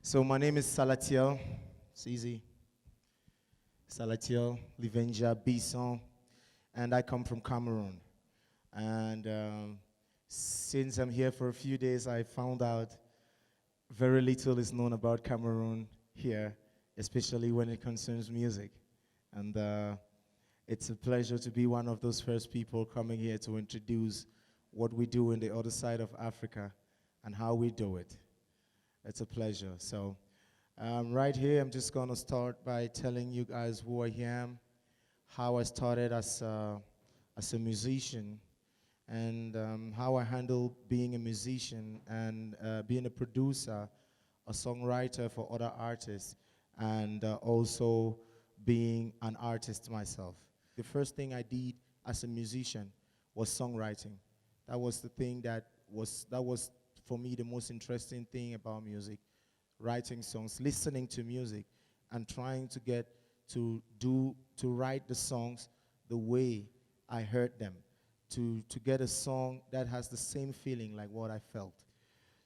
So my name is Salatiel. It's easy. Salatiel Livenja Bisson, and I come from Cameroon. And since I'm here for a few days, I found out very little is known about Cameroon here, especially when it concerns music. And it's a pleasure to be one of those first people coming here to introduce what we do in the other side of Africa and how we do it. It's a pleasure. So right here, I'm just going to start by telling you guys who I am, how I started as a musician, and how I handle being a musician and being a producer, a songwriter for other artists, and also being an artist myself. The first thing I did as a musician was songwriting. That was the thing that was for me the most interesting thing about music. Writing songs, listening to music, and trying to get to write the songs the way I heard them, to get a song that has the same feeling like what I felt.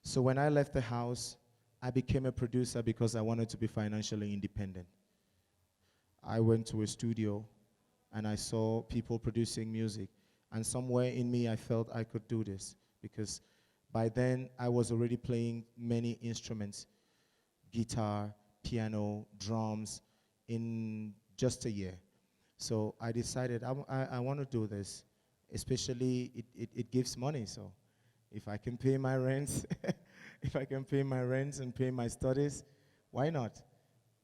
So when I left the house, I became a producer because I wanted to be financially independent. I went to a studio and I saw people producing music, and somewhere in me I felt I could do this because by then I was already playing many instruments: guitar, piano, drums, in just a year. So I decided I want to do this, especially it gives money. So if I can pay my rent, if I can pay my rent and pay my studies, why not?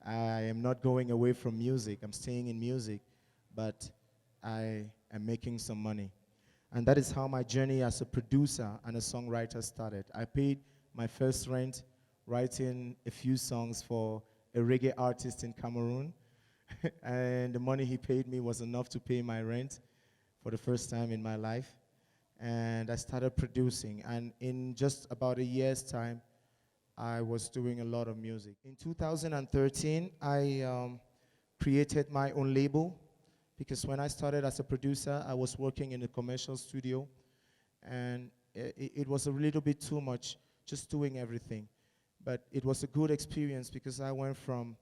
I am not going away from music. I'm staying in music, but I am making some money. And that is how my journey as a producer and a songwriter started. I paid my first rent writing a few songs for a reggae artist in Cameroon. And the money he paid me was enough to pay my rent for the first time in my life. And I started producing. And in just about a year's time, I was doing a lot of music. In 2013, I created my own label because when I started as a producer, I was working in a commercial studio. And it was a little bit too much just doing everything. But it was a good experience because I went from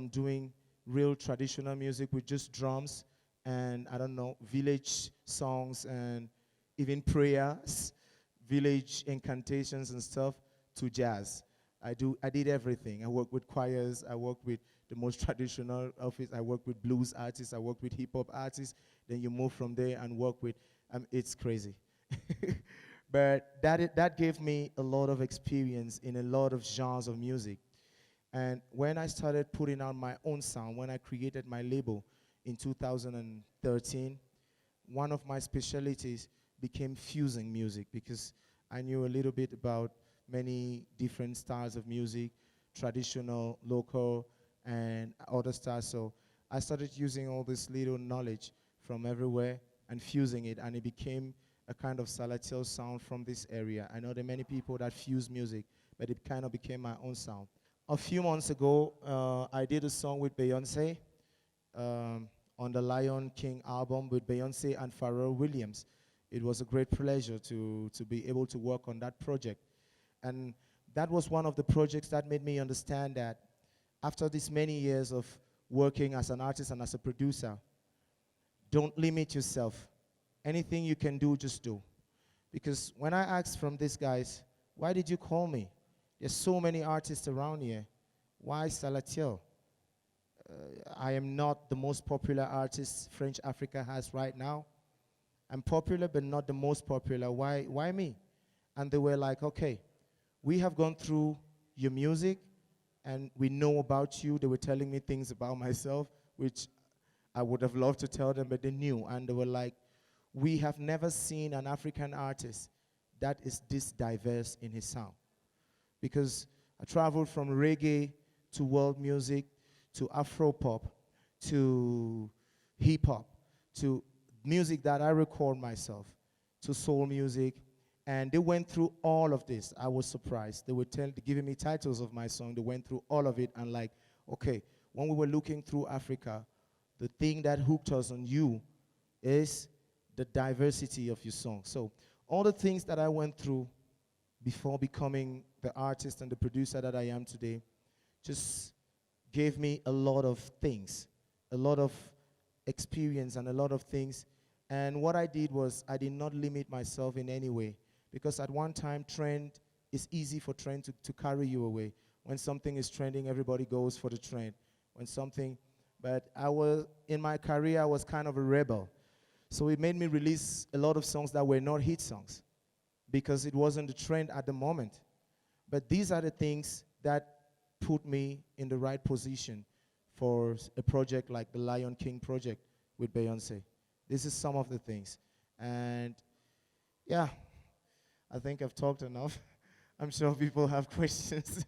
doing real traditional music with just drums and, I don't know, village songs and even prayers, village incantations and stuff, to jazz. I did everything. I worked with choirs, I worked with the most traditional outfits, I worked with blues artists, I worked with hip hop artists. Then you move from there and work with, it's crazy. But that gave me a lot of experience in a lot of genres of music. And when I started putting out my own sound, when I created my label in 2013, one of my specialties became fusing music because I knew a little bit about many different styles of music, traditional, local, and other styles. So I started using all this little knowledge from everywhere and fusing it, and it became a kind of Salatiel sound from this area. I know there are many people that fuse music, but it kind of became my own sound. A few months ago, I did a song with Beyonce on the Lion King album with Beyonce and Pharrell Williams. It was a great pleasure to be able to work on that project. And that was one of the projects that made me understand that after these many years of working as an artist and as a producer, don't limit yourself. Anything you can do, just do. Because when I asked from these guys, why did you call me? There's so many artists around here. Why Salatiel? I am not the most popular artist French Africa has right now. I'm popular, but not the most popular. Why me? And they were like, okay, we have gone through your music, and we know about you. They were telling me things about myself, which I would have loved to tell them, but they knew. And they were like, we have never seen an African artist that is this diverse in his sound. Because I traveled from reggae to world music to Afro pop to hip hop to music that I record myself to soul music. And they went through all of this. I was surprised. They were giving me titles of my song. They went through all of it and like, okay, when we were looking through Africa, the thing that hooked us on you is the diversity of your song. So all the things that I went through before becoming the artist and the producer that I am today, just gave me a lot of things, a lot of experience and a lot of things. And what I did was I did not limit myself in any way, because at one time trend, it's easy for trend to carry you away. When something is trending, everybody goes for the trend. When something, but I was, in my career, I was kind of a rebel. So it made me release a lot of songs that were not hit songs because it wasn't the trend at the moment. But these are the things that put me in the right position for a project like the Lion King project with Beyonce. This is some of the things. And yeah, I think I've talked enough. I'm sure people have questions.